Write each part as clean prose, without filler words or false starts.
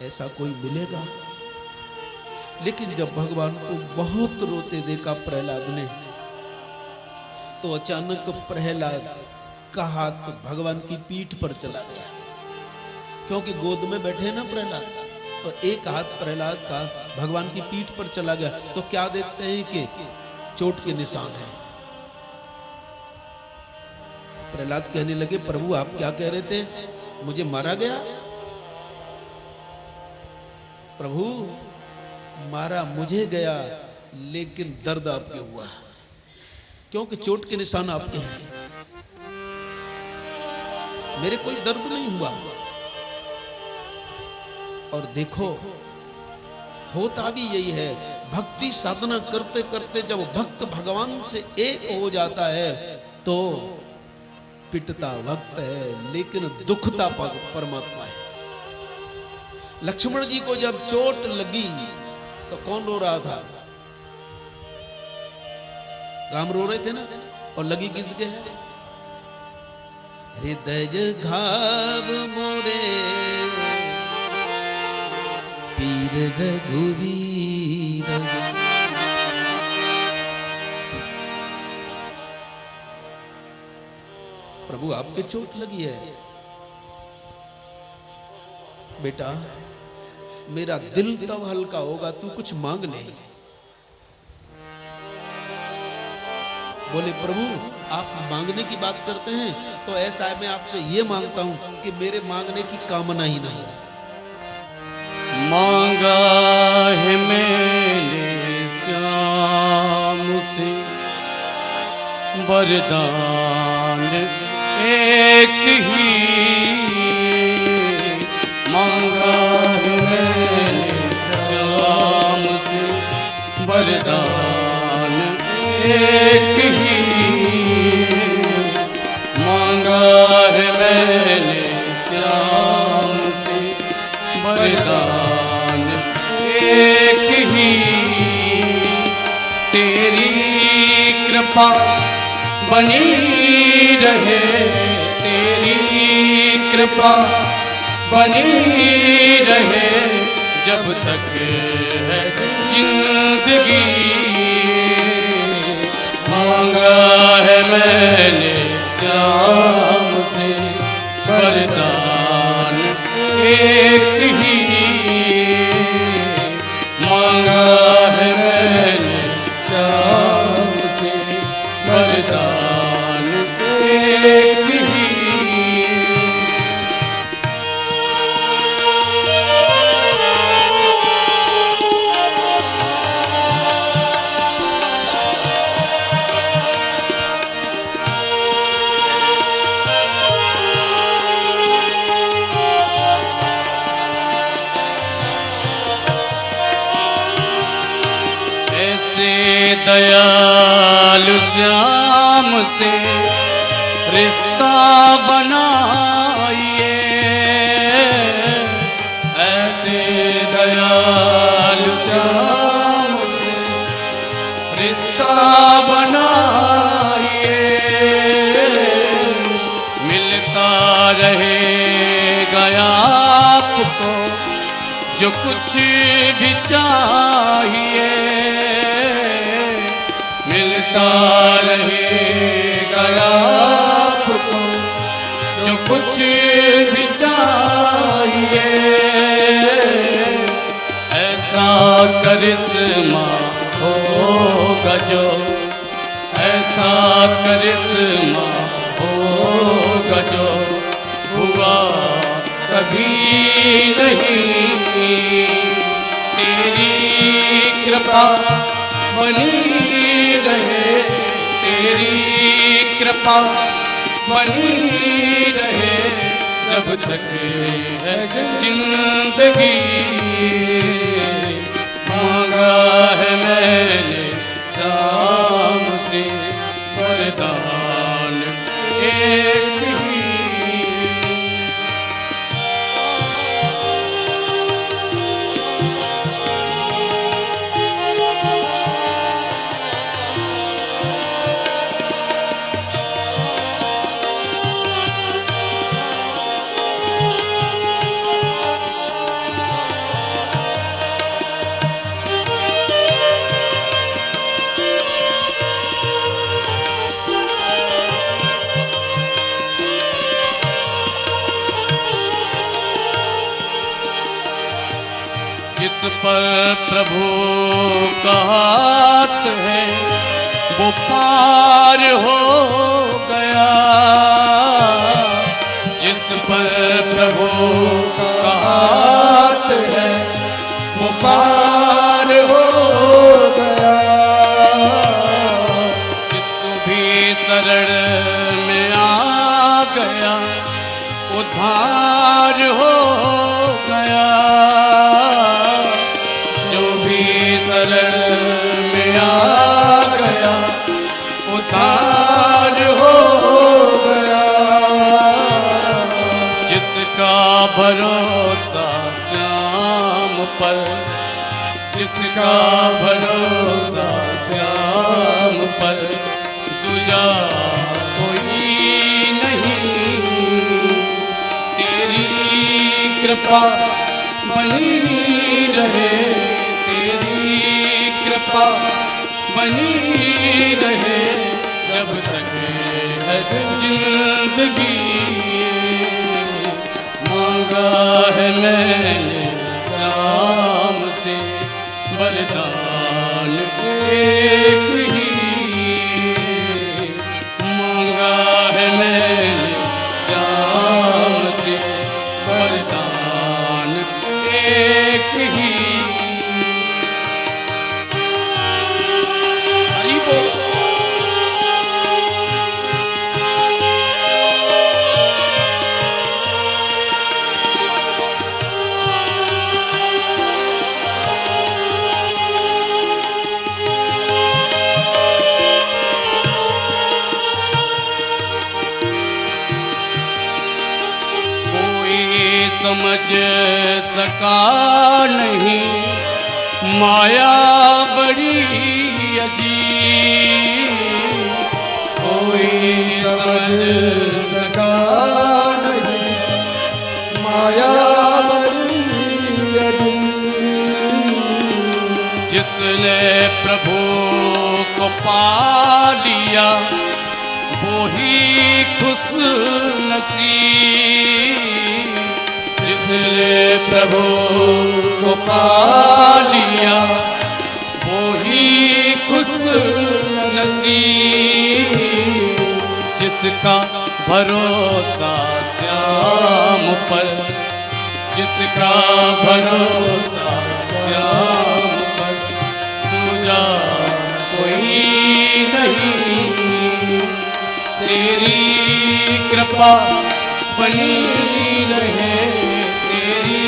ऐसा कोई मिलेगा? लेकिन जब भगवान को बहुत रोते देखा प्रहलाद ने, तो अचानक प्रहलाद का हाथ भगवान की पीठ पर चला गया। क्योंकि गोद में बैठे ना प्रहलाद, तो एक हाथ प्रहलाद का भगवान की पीठ पर चला गया। तो क्या देखते हैं कि चोट के निशान हैं। प्रहलाद कहने लगे, प्रभु आप क्या कह रहे थे, मुझे मारा गया? प्रभु मारा मुझे गया, लेकिन दर्द आपके हुआ, क्योंकि चोट के निशान आपके हैं। मेरे कोई दर्द नहीं हुआ। और देखो, होता भी यही है, भक्ति साधना करते करते जब भक्त भगवान से एक हो जाता है तो पिटता भक्त है, लेकिन दुखता परमात्मा है। लक्ष्मण जी को जब चोट लगी तो कौन रो रहा था? राम रो रहे थे ना, और लगी किसके है? हृदय घाव मोरे पीर रघुवीर। प्रभु आपके चोट लगी है। बेटा मेरा दिल तब हल्का होगा, तू कुछ मांग ले। बोले प्रभु आप मांगने की बात करते हैं, तो ऐसा है मैं आपसे ये मांगता हूं कि मेरे मांगने की कामना ही नहीं। मांगा है मैंने श्याम से वरदान एक ही, मांगा है मैंने श्याम से वरदान एक ही, मांगा है मैंने श्याम से वरदान एक ही। तेरी कृपा बनी रहे, तेरी कृपा बनी रहे, जब तक है जिंदगी। मांगा है मैंने श्याम से वरदान एक ही, मांगा है मैंने श्याम से वरदान एक ही। दयालु श्याम से रिश्ता बनाइए, ऐसे दयालु श्याम से रिश्ता बनाइए। मिलता रहेगा आपको जो कुछ भी चाहिए, मिलता रहेगा आपको जो कुछ भी चाहिए। ऐसा करिश्मा होगा जो, ऐसा करिश्मा होगा जो हुआ कभी नहीं। तेरी कृपा बनी रहे, तेरी कृपा बनी रहे, जब तक है जिंदगी। मांगा है मैंने श्याम से वरदान एक ही। प्रभु का हाथ है वो पार हो गया, जिस पर प्रभु का हाथ है वो पार हो गया, जिसको भी शरण में आ गया उद्धार हो गया, जो भी शरण में आ गया उद्धार हो गया, जिसका भरोसा श्याम पर, जिसका भरोसा श्याम पर, दूजा कोई नहीं, तेरी कृपा बनी रहे, तेरी कृपा बनी रहे, जब तक है जिंदगी, मांगा है मैंने श्याम से वरदान एक ही, मांगा है मैंने श्याम से वरदान एक ही। हरि बोल। समझ सका नहीं माया बड़ी अजीब, कोई समझ सका नहीं माया बड़ी अजीब, जिसने प्रभु को पा लिया वो ही खुश नसीब, जिसने प्रभु को पा लिया वो ही खुश नसीब, जिसका भरोसा श्याम पर, जिसका भरोसा श्याम पर, दूजा कोई नहीं, तेरी कृपा बनी रहे, तेरी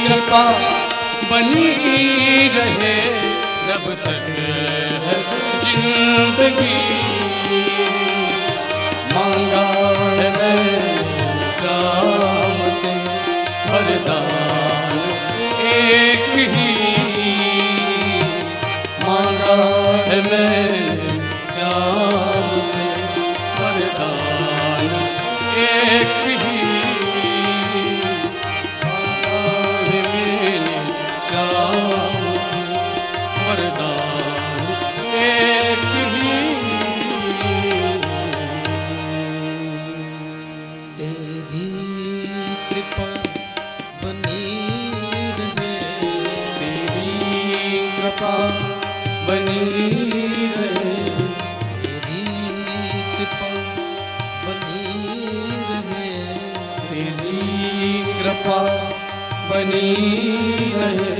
कृपा बनी रहे, जब तक है जिंदगी, मांगा है मैंने श्याम से वरदान एक ही, मांगा है मैंने श्याम से वरदान एक ही, श्याम से वरदान एक ही, तेरी कृपा बनी रहे, तेरी कृपा बनी रहे, तेरी कृपा बनी रहे, तेरी कृपा बनी रहे,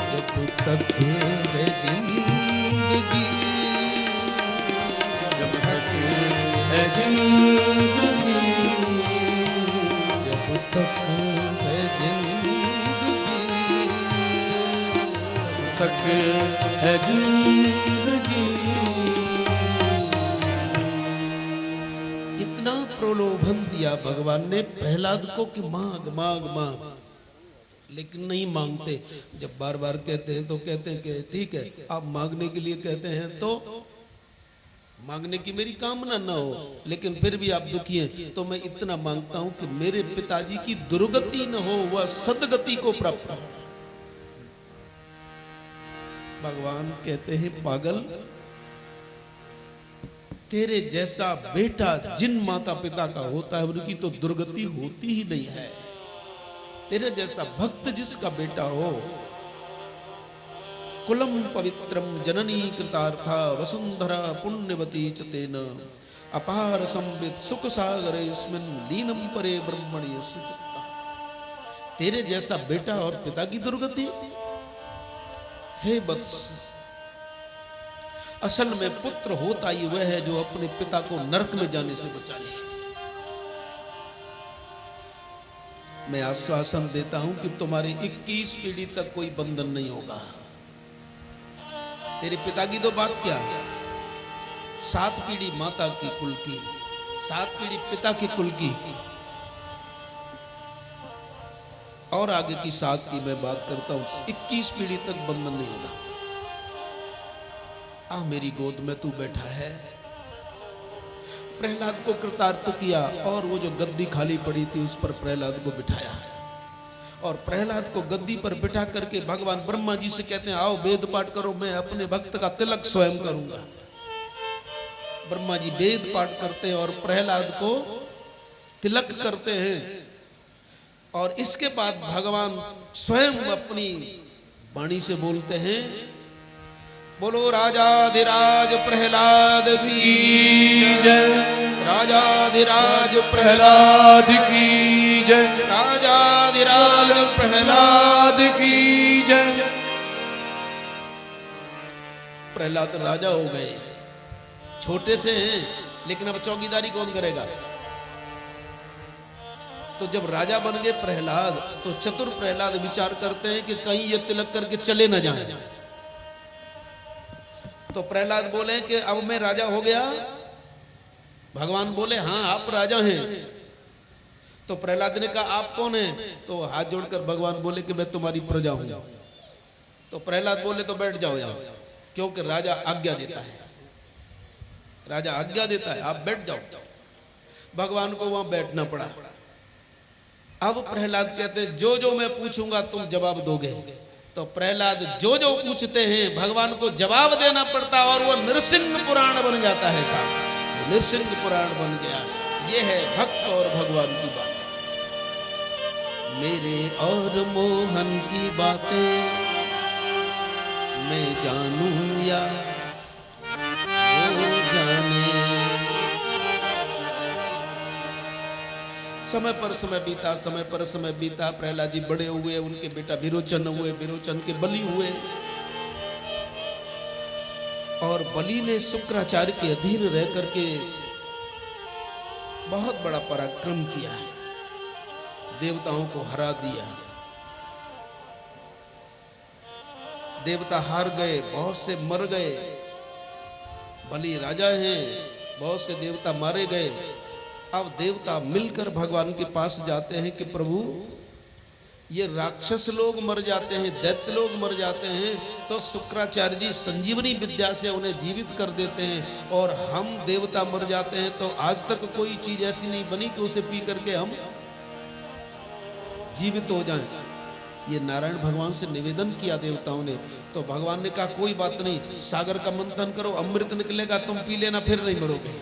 जब तक है जिंदगी, जब तक है जिंदगी, जब तक है जिंदगी, तक है जिंदगी। इतना प्रलोभन दिया भगवान ने प्रहलाद को कि मांग मांग मांग, लेकिन नहीं मांगते। जब बार बार कहते हैं तो कहते हैं कि ठीक है, आप मांगने के लिए कहते हैं तो मांगने की मेरी कामना ना हो, लेकिन फिर भी आप दुखी हैं तो मैं इतना मांगता हूं कि मेरे पिताजी की दुर्गति न हो, वह सदगति को प्राप्त हो। भगवान कहते हैं पागल, तेरे जैसा बेटा जिन माता पिता का होता है उनकी तो दुर्गति होती ही नहीं है। तेरे जैसा भक्त जिसका बेटा हो कुलम पवित्रम जननी कृतार्था वसुंधरा पुण्यवती च तेन अपार संवित सुख सागरे स्मिन् लीनम परे ब्रह्मणि यस्य चित्तः। तेरे जैसा बेटा और पिता की दुर्गति, हे वत्स, असल में पुत्र होता ही वह है जो अपने पिता को नरक में जाने से बचा ले। मैं आश्वासन देता हूं कि तुम्हारी 21 पीढ़ी तक कोई बंधन नहीं होगा। तेरे पिता की तो बात क्या है, 7 पीढ़ी माता की कुल की, 7 पीढ़ी पिता के कुल की, और आगे की 7 की मैं बात करता हूं। 21 पीढ़ी तक बंधन नहीं होगा। आ मेरी गोद में तू बैठा है। प्रहलाद को कृतार्थ किया और वो जो गद्दी खाली पड़ी थी उस पर प्रहलाद को बिठाया, और प्रहलाद को गद्दी पर बिठा करके भगवान ब्रह्मा जी से कहते हैं आओ वेद पाठ करो, मैं अपने भक्त का तिलक स्वयं करूंगा। ब्रह्मा जी वेद पाठ करते हैं और प्रहलाद को तिलक करते हैं, और इसके बाद भगवान स्वयं अपनी वाणी से बोलते हैं, बोलो राजाधिराज प्रहलाद की जय, राजाधिराज प्रहलाद की जय, राजाधिराज प्रहलाद की जय। प्रहलाद राजा हो गए, छोटे से हैं लेकिन अब चौकीदारी कौन करेगा। तो जब राजा बन गए प्रहलाद, तो चतुर प्रहलाद विचार करते हैं कि कहीं ये तिलक करके चले न जाएं। तो प्रहलाद बोले कि अब मैं राजा हो गया। भगवान बोले हाँ आप राजा हैं। तो प्रहलाद ने कहा आप कौन हैं? तो हाथ जोड़कर भगवान बोले कि मैं तुम्हारी प्रजा हूं। तो प्रहलाद बोले तो बैठ जाओ यहां, क्योंकि राजा आज्ञा देता है, राजा आज्ञा देता है, आप बैठ जाओ। भगवान को वहां बैठना पड़ा। अब प्रहलाद कहते हैं जो जो मैं पूछूंगा तुम जवाब दोगे। तो प्रहलाद जो जो पूछते हैं भगवान को जवाब देना पड़ता, और वो नृसिंह पुराण बन जाता है। साहब नृसिंह पुराण बन गया। ये है भक्त और भगवान की बात। मेरे और मोहन की बातें मैं जानूं या वो जाने। समय पर समय बीता, समय पर समय बीता। प्रहलाद जी बड़े हुए, उनके बेटा विरोचन हुए, विरोचन के बलि हुए, और बलि ने शुक्राचार्य के अधीन रह करके बहुत बड़ा पराक्रम किया, देवताओं को हरा दिया। देवता हार गए, बहुत से मर गए। बलि राजा हैं, बहुत से देवता मारे गए। अब देवता मिलकर भगवान के पास जाते हैं कि प्रभु ये राक्षस लोग मर जाते हैं, दैत्य लोग मर जाते हैं, तो शुक्राचार्य जी संजीवनी विद्या से उन्हें जीवित कर देते हैं, और हम देवता मर जाते हैं तो आज तक कोई चीज ऐसी नहीं बनी कि उसे पी करके हम जीवित हो जाएं। ये नारायण भगवान से निवेदन किया देवताओं ने। तो भगवान ने कहा कोई बात नहीं, सागर का मंथन करो, अमृत निकलेगा, तुम पी लेना, फिर नहीं मरोगे,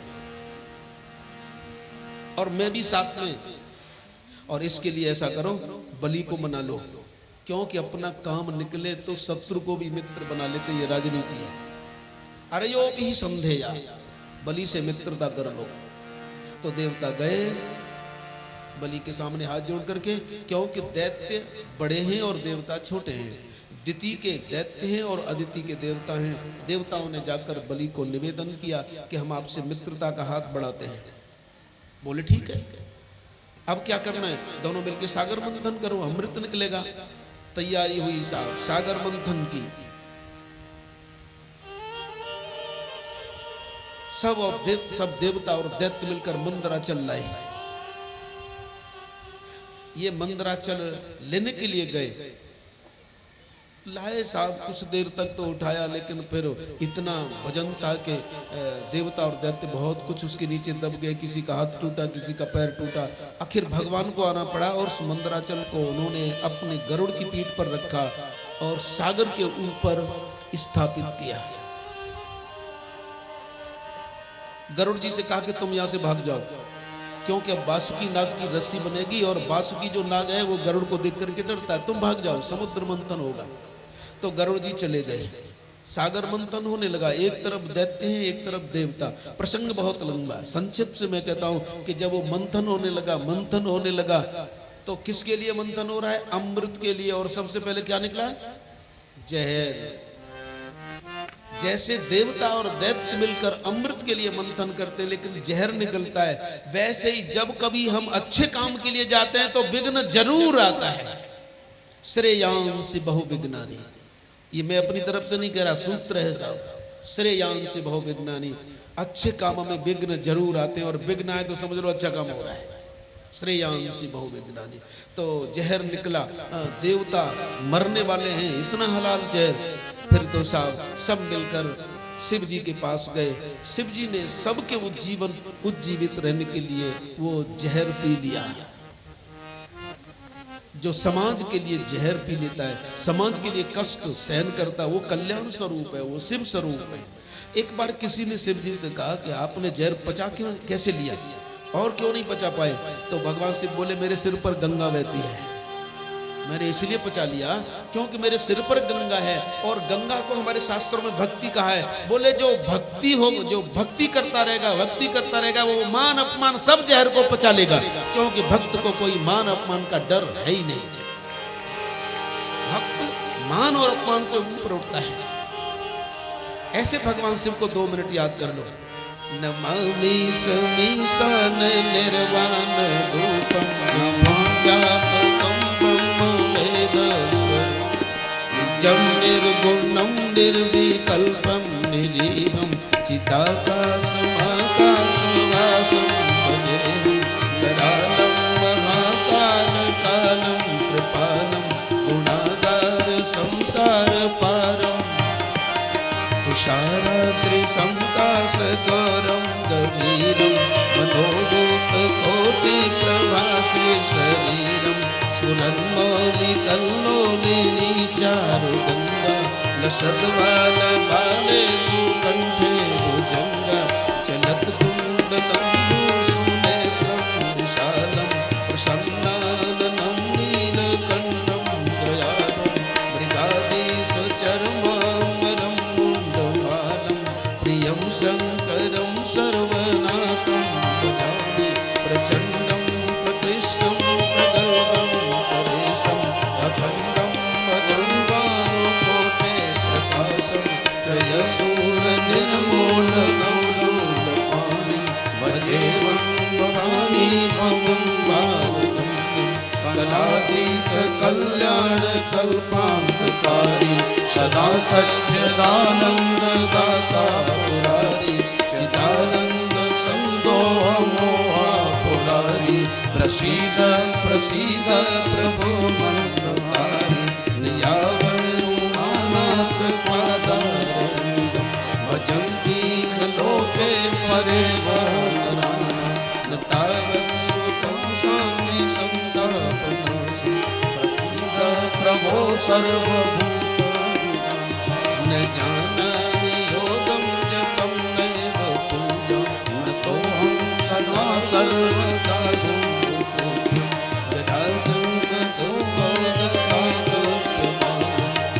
और मैं भी साथ में। और इसके लिए ऐसा करो, बलि को मना लो, क्योंकि अपना काम निकले तो शत्रु को भी मित्र बना लेते, ये राजनीति है। अरे यो भी संधेया, बलि से मित्रता कर लो। तो देवता गए बलि के सामने हाथ जोड़ करके, क्योंकि दैत्य बड़े हैं और देवता छोटे हैं। दिति के दैत्य हैं और अदिति के देवता हैं। देवताओं ने जाकर बलि को निवेदन किया कि हम आपसे मित्रता का हाथ बढ़ाते हैं। बोले ठीक है, अब क्या करना है? दोनों मिलकर सागर मंथन करो, अमृत निकलेगा। तैयारी हुई सागर मंथन की। सब देवता और दैत्य मिलकर मंदराचल लाए। ये मंदराचल लेने के लिए गए, लाए साहब, कुछ देर तक तो उठाया, लेकिन फिर इतना वजन था कि देवता और दैत्य बहुत कुछ उसके नीचे दब गए। किसी का हाथ टूटा, किसी का पैर टूटा। आखिर भगवान को आना पड़ा, और उस मंदराचल को उन्होंने अपने गरुड़ की पीठ पर रखा और सागर के ऊपर स्थापित किया। गरुड़ जी से कहा कि तुम यहां से भाग जाओ, क्योंकि अब बासुकी नाग की रस्सी बनेगी, और बासुकी जो नाग है वो गरुड़ को देख करके डरता है। तुम भाग जाओ, समुद्र मंथन होगा। तो गरुड़ जी चले गए। सागर मंथन होने लगा, एक तरफ दैत्य हैं, एक तरफ देवता। प्रसंग बहुत लंबा है, संक्षिप्त से मैं कहता हूं कि जब वो मंथन होने लगा तो किसके लिए मंथन हो रहा है? अमृत के लिए। और सबसे पहले क्या निकला? जहर। जैसे देवता और दैत्य मिलकर अमृत के लिए मंथन करते लेकिन जहर निकलता है, वैसे ही जब कभी हम अच्छे काम के लिए जाते हैं तो विघ्न जरूर आता है। श्रेयांसि बहु विघ्नानि, ये मैं अपनी तरफ से नहीं कह रहा, सूत्र है साहब। श्रेयांसि बहु विघ्नानि, अच्छे कामों में विघ्न जरूर आते हैं, और विघ्न आए तो समझ लो अच्छा काम हो रहा है। श्रेयांसि बहु विघ्नानि, तो जहर निकला, देवता मरने वाले हैं, इतना हलाल जहर। फिर तो साहब सब मिलकर शिव जी के पास गए। शिव जी ने सबके उज्जीवित रहने के लिए वो जहर पी लिया। जो समाज के लिए जहर पी लेता है, समाज के लिए कष्ट सहन करता है, वो कल्याण स्वरूप है, वो शिव स्वरूप है। एक बार किसी ने शिव जी से कहा कि आपने जहर पचा कैसे लिया और क्यों नहीं पचा पाए? तो भगवान शिव बोले, मेरे सिर पर गंगा बहती है, मैंने इसलिए पचा लिया क्योंकि मेरे सिर पर गंगा है। और गंगा को हमारे शास्त्रों में भक्ति कहा है। बोले जो भक्ति करता रहेगा वो मान अपमान सब जहर को पचा लेगा, क्योंकि भक्त को कोई मान अपमान का डर है ही नहीं। भक्त मान और अपमान से ऊपर उठता है। ऐसे भगवान शिव को 2 मिनट याद कर लो। नमामि समीसान निर्वाण रूपम निजं निर्गुणं निर्विकल्पं निरीहं चिदाकाशं आकाशवासं भजेऽहं करालं महाकालं कृपालं गुणागार संसारपारं तुषाराद्रिसंकाशगौरं गभीरं मनोभूतकोटिप्रभासे शरीरं सुनन्मौलिकल्लोलिनी चारुगंगा लसद्वालबाले तु कंठे भुजंगा चलत्कुण्डलम्बुसुनेत्रं विशालं प्रसन्नाननं नीलकण्ठं दयालं मृगाधीशचर्माम्बरं मुण्डमालं प्रियं शङ्करं सर्वनाथं भजामि प्रचण्डं प्रकृष्टं प्रगल्भं परेशम् अखण्डं भगवानुकोटे प्रकाशं त्रयशूलनिर्मूलनं शूलपाणिं भजेऽहं भवानी भगवान् कलातीतकल्याणकल्पान्तकारी सदा सच्चिदानन्ददाता पुरारी चिदानन्दसन्दोहमोहापुरारी प्रसीद प्रसीद प्रभो मन्दतारी नियावनुमानाथ पादारविन्दं भजन्ति खलोके परे वरानना न तावत् सुखं शान्ति सन्तापनाशि प्रसीद प्रभो सर्वभूतानि न जानामि योगं जपं नैव पूजां नतोऽहं सदा सर्वदा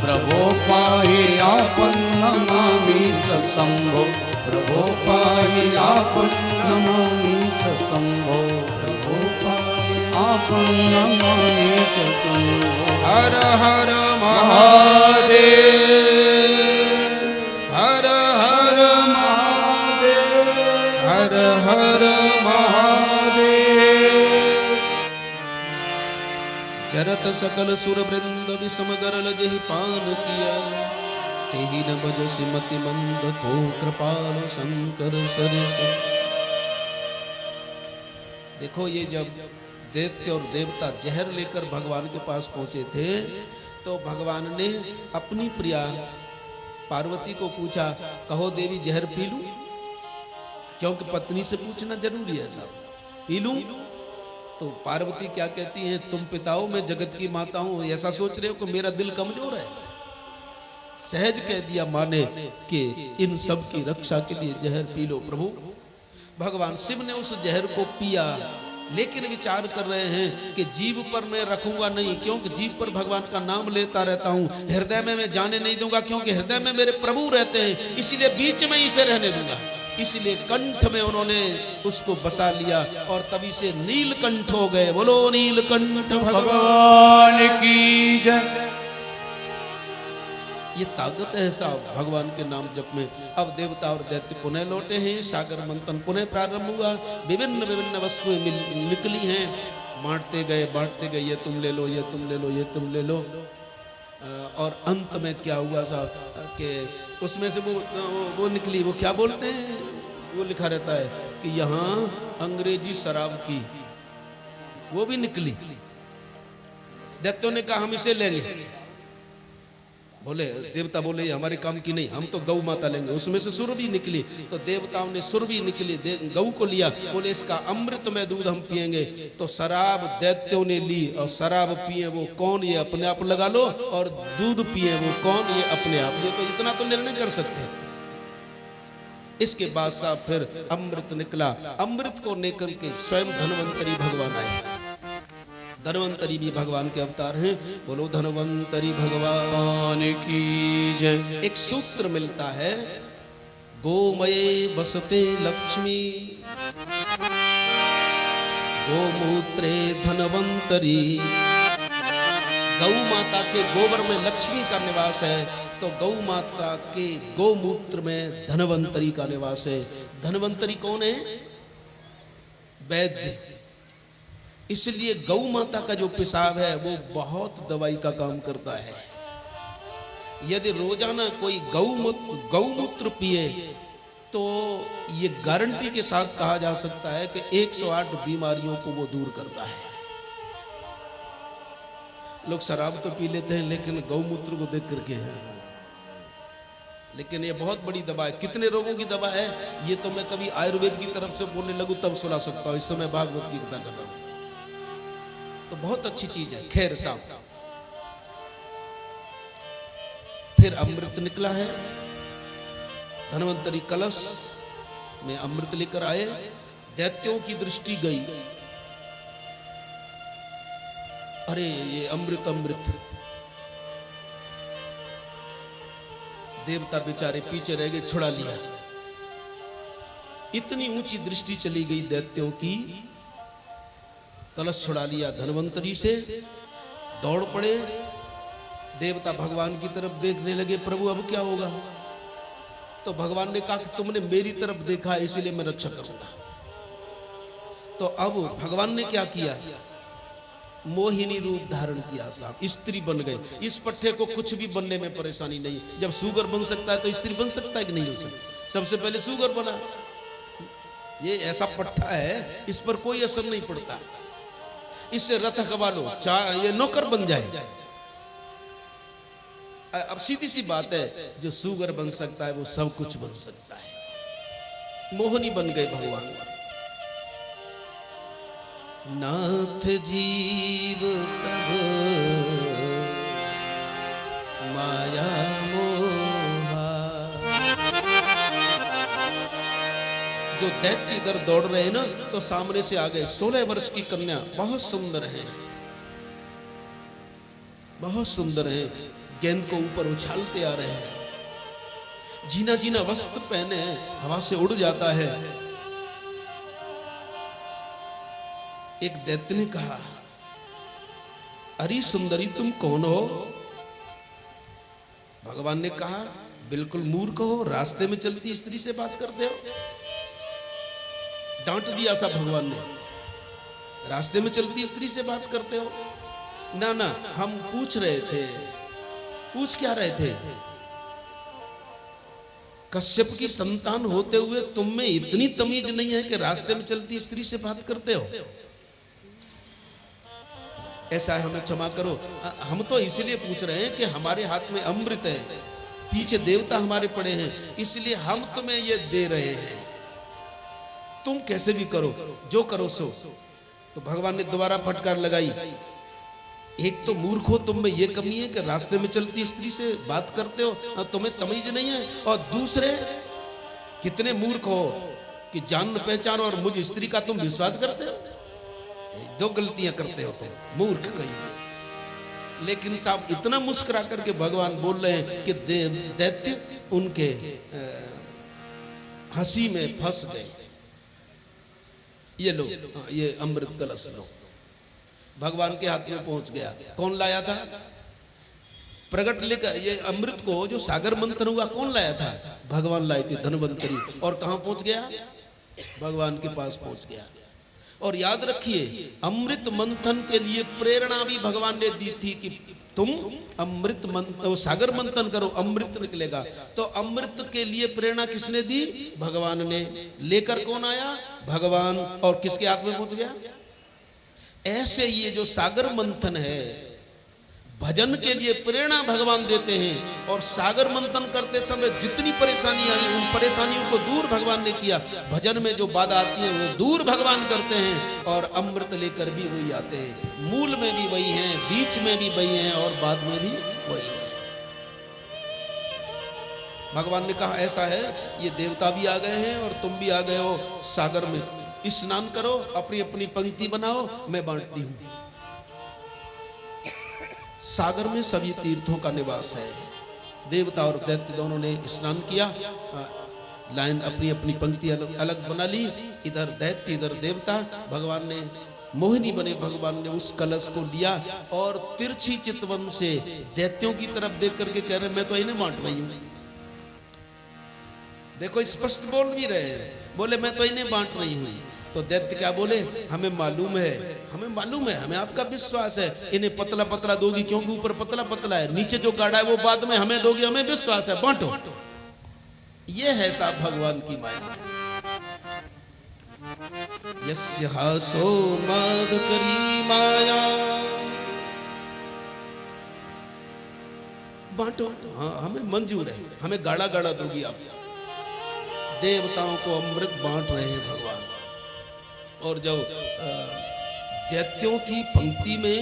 प्रभो पाहि आपन् नमामि सशंभो प्रभो पाहि आपन् नमामि सशंभो प्रभो पाहि आपन् नमामि सशंभो। हर हर महादेव हर हर महादेव हर हर महादेव। चरत सकल सुर वृंद विषम गरल जेहि पान किया, तेहि न बजसि मति मंद तो कृपाल शंकर सरिस। देखो ये जब दैत्य और देवता जहर लेकर भगवान के पास पहुंचे थे तो भगवान ने अपनी प्रिया पार्वती को पूछा, कहो देवी जहर पी लूं? क्योंकि पत्नी से पूछना जरूरी है साहब। पी लूं? तो पार्वती क्या कहती है, तुम पिताओं मैं जगत की माता हूं, ऐसा सोच रहे हो कि मेरा दिल कमजोर है? सहज कह दिया माने कि इन सब की रक्षा के लिए जहर पी लो प्रभु। भगवान शिव ने उस जहर को पिया लेकिन विचार कर रहे हैं कि जीभ पर मैं रखूंगा नहीं, क्योंकि जीभ पर भगवान का नाम लेता रहता हूं। हृदय में मैं जाने नहीं दूंगा, क्योंकि हृदय में मेरे प्रभु रहते हैं, इसलिए बीच में इसे रहने दूंगा। इसलिए कंठ में उन्होंने उसको बसा लिया और तभी से नीलकंठ हो गए। बोलो नीलकंठ भगवान की जय। ये ताकत है साहब भगवान के नाम जप में। अब देवता और दैत्य पुनः लौटे हैं, सागर मंथन पुनः प्रारंभ हुआ, विभिन्न विभिन्न वस्तुएं निकली हैं, बांटते गए, ये तुम ले लो, ये तुम ले लो, ये तुम ले लो। और अंत में क्या हुआ साहब कि उसमें से वो निकली, वो क्या बोलते हैं, वो लिखा रहता है कि यहाँ अंग्रेजी शराब की, वो भी निकली। दैत्यों ने कहा हम इसे लेंगे, बोले देवता बोले हमारे काम की नहीं, हम तो गौ माता लेंगे। उसमें से सुरभि निकली, तो देवताओं ने सुरभि निकली, गौ को लिया, बोले इसका अमृत में दूध हम पिएंगे। तो शराब दैत्यों ने ली, और शराब पिए वो कौन, ये अपने आप लगा लो, और दूध पिए वो कौन, ये अपने आप। ये तो इतना तो निर्णय कर सकते। इसके बाद साहब फिर अमृत निकला, अमृत को लेकर के स्वयं धन्वंतरी भगवान आए। धन्वंतरी भी भगवान के अवतार हैं। बोलो धन्वंतरी भगवान की जय। एक सूत्र मिलता है, गोमये बसते लक्ष्मी, गोमूत्रे धन्वंतरी। गौ माता के गोबर में लक्ष्मी का निवास है, तो गौ माता के गोमूत्र में धन्वंतरी का निवास है। धन्वंतरी कौन है? वैद्य। इसलिए गौ माता का जो पेशाब है वो बहुत दवाई का काम करता है। यदि रोजाना कोई गौमूत्र पिए तो ये गारंटी के साथ कहा जा सकता है कि 108 बीमारियों को वो दूर करता है। लोग शराब तो पी लेते हैं लेकिन गौमूत्र को देख करके है, लेकिन ये बहुत बड़ी दवा है। कितने रोगों की दवा है ये तो मैं कभी आयुर्वेद की तरफ से बोलने लगूं तब सुना सकता हूं, इस समय भागवत की कथा कर रहा हूं। तो बहुत अच्छी चीज है। खैर साहब, फिर अमृत निकला है, धन्वंतरी कलश में अमृत लेकर आए। दैत्यों की दृष्टि गई, अरे ये अमृत अमृत। देवता बेचारे पीछे रह गए, छुड़ा लिया। इतनी ऊंची दृष्टि चली गई दैत्यों की, कलश छुड़ा लिया धन्वंतरी से, दौड़ पड़े। देवता भगवान की तरफ देखने लगे, प्रभु अब क्या होगा? तो भगवान ने कहा कि तुमने मेरी तरफ देखा इसीलिए मैं रक्षा करूंगा। तो अब भगवान ने क्या किया? मोहिनी रूप धारण किया साहब, स्त्री बन गए। इस पट्टे को कुछ भी बनने में परेशानी नहीं। जब सुगर बन सकता है तो स्त्री बन सकता है कि नहीं हो सकता? सबसे पहले सुगर बना। ये ऐसा पट्टा है, इस पर कोई असर नहीं पड़ता। इससे रथ हकवा लो, ये नौकर बन जाए। अब सीधी सी बात है, जो सुगर बन सकता है वो सब कुछ बन सकता है। मोहिनी बन गए भगवान। नाथ जीव तब माया मोहा। जो दैत्य इधर दौड़ रहे हैं ना, तो सामने से आ गए 16 वर्ष की कन्या, बहुत सुंदर है, बहुत सुंदर है। गेंद को ऊपर उछालते आ रहे हैं, जीना जीना वस्त्र पहने हैं, हवा से उड़ जाता है। एक दैत्य ने कहा, अरे सुंदरी तुम कौन हो? भगवान ने कहा, बिल्कुल मूर्ख हो, रास्ते में चलती स्त्री से बात करते हो। डांट दिया सा भगवान ने, रास्ते में चलती स्त्री से बात करते हो। ना ना, हम पूछ रहे थे। पूछ क्या रहे थे? कश्यप की संतान होते हुए तुम में इतनी तमीज नहीं है कि रास्ते में चलती स्त्री से बात करते हो? ऐसा है, हमें क्षमा करो। हम तो इसलिए पूछ रहे हैं कि हमारे हाथ में अमृत है, पीछे देवता हमारे पड़े हैं, इसलिए हम तुम्हें ये दे रहे हैं। तुम कैसे भी करो, जो करो सो। तो भगवान ने दोबारा फटकार लगाई, एक तो मूर्ख हो, तुम में ये कमी है कि रास्ते में चलती स्त्री से बात करते हो, तुम्हें तमीज नहीं है। और दूसरे कितने मूर्ख हो कि जान पहचान और मुझ स्त्री का तुम विश्वास करते हो। दो गलतियां करते हो तुम, मूर्ख कहीं। लेकिन साहब इतना मुस्कुरा करके भगवान बोल रहे हैं कि दैत्य उनके हंसी में फंस गए। ये लो, ये अमृत कलश लो। भगवान के हाथ में पहुंच गया। कौन लाया था? प्रगट लेकर ये अमृत को जो सागर मंथन हुआ कौन लाया था? भगवान लाए थे, धनवंतरी। और कहां पहुंच गया? भगवान के पास पहुंच गया। और याद रखिए, अमृत मंथन के लिए प्रेरणा भी भगवान ने दी थी कि तुम अमृत मंथन, सागर मंथन करो, अमृत निकलेगा। तो अमृत के लिए प्रेरणा किसने दी? भगवान ने। लेकर कौन आया? भगवान। और किसके हाथ में पहुंच गया? ऐसे ये जो सागर मंथन है, भजन के लिए प्रेरणा भगवान देते हैं। और सागर मंथन करते समय जितनी परेशानी आई, उन परेशानियों को दूर भगवान ने किया। भजन में जो बाधा आती है वो दूर भगवान करते हैं। और अमृत लेकर भी वही आते हैं। मूल में भी वही हैं, बीच में भी वही हैं, और बाद में भी वही है। भगवान ने कहा ऐसा है, ये देवता भी आ गए हैं और तुम भी आ गए हो, सागर में स्नान करो, अपनी अपनी पंक्ति बनाओ, मैं बांटती हूं। सागर में सभी तीर्थों का निवास है। देवता और दैत्य दोनों ने स्नान किया, लाइन अपनी अपनी पंक्ति अलग बना ली। इधर दैत्य, इधर देवता। भगवान ने मोहिनी बने, भगवान ने उस कलश को लिया और तिरछी चितवन से दैत्यों की तरफ देख करके कह रहे, मैं तो इन्हें बांट रही हूं। देखो स्पष्ट बोल भी रहे हैं, बोले मैं तो इन्हें बांट रही हूं। तो दैत्य क्या बोले? हमें मालूम है, हमें मालूम है, हमें आपका विश्वास है। इन्हें पतला पतला दोगी क्योंकि ऊपर पतला पतला है, नीचे जो गाढ़ा है वो बाद में हमें दोगी, हमें विश्वास है, बांटो। ये है साहब भगवान की माया। यस्य हासो मद करी माया, बांटो। हाँ, हमें मंजूर है, हमें गाढ़ा गाढ़ा दोगी आप। देवताओं को अमृत बांट रहे हैं भगवान। और जो दैत्यों की पंक्ति में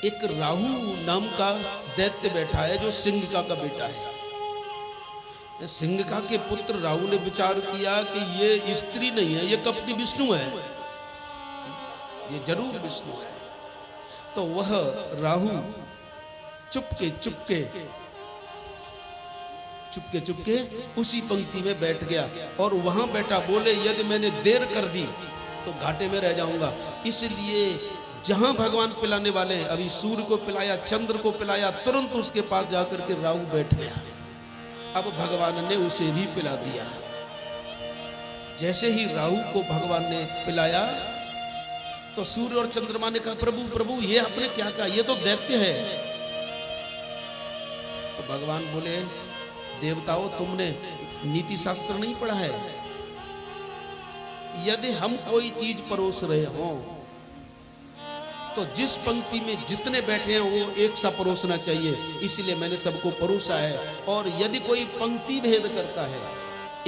एक राहु नाम का दैत्य बैठा है, जो सिंहिका का बेटा है। सिंहिका के पुत्र राहु ने विचार किया कि ये स्त्री नहीं है, ये कपटी विष्णु है, ये जरूर विष्णु है। तो वह राहु चुपके चुपके चुपके चुपके उसी पंक्ति में बैठ गया। और वहां बैठा, बोले यदि मैंने देर कर दी तो घाटे में रह जाऊंगा। इसलिए जहां भगवान पिलाने वाले हैं, अभी सूर्य को पिलाया, चंद्र को पिलाया, तुरंत उसके पास जाकर के राहु बैठ गया। अब भगवान ने उसे भी पिला दिया। जैसे ही राहु को भगवान ने पिलाया तो सूर्य और चंद्रमा ने कहा, प्रभु प्रभु ये आपने क्या कहा, ये तो दैत्य है। तो भगवान बोले, देवताओं तुमने नीति शास्त्र नहीं पढ़ा है? यदि हम कोई चीज परोस रहे हो तो जिस पंक्ति में जितने बैठे हैं वो एक सा परोसना चाहिए, इसलिए मैंने सबको परोसा है। और यदि कोई पंक्ति भेद करता है,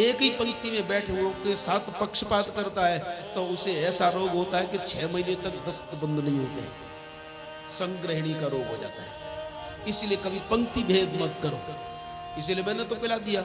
एक ही पंक्ति में बैठे हुए के साथ पक्षपात करता है, तो उसे ऐसा रोग होता है कि 6 महीने तक दस्त बंद नहीं होते, संग्रहणी का रोग हो जाता है। इसलिए कभी पंक्ति भेद मत करो, इसलिए मैंने तो पिला दिया।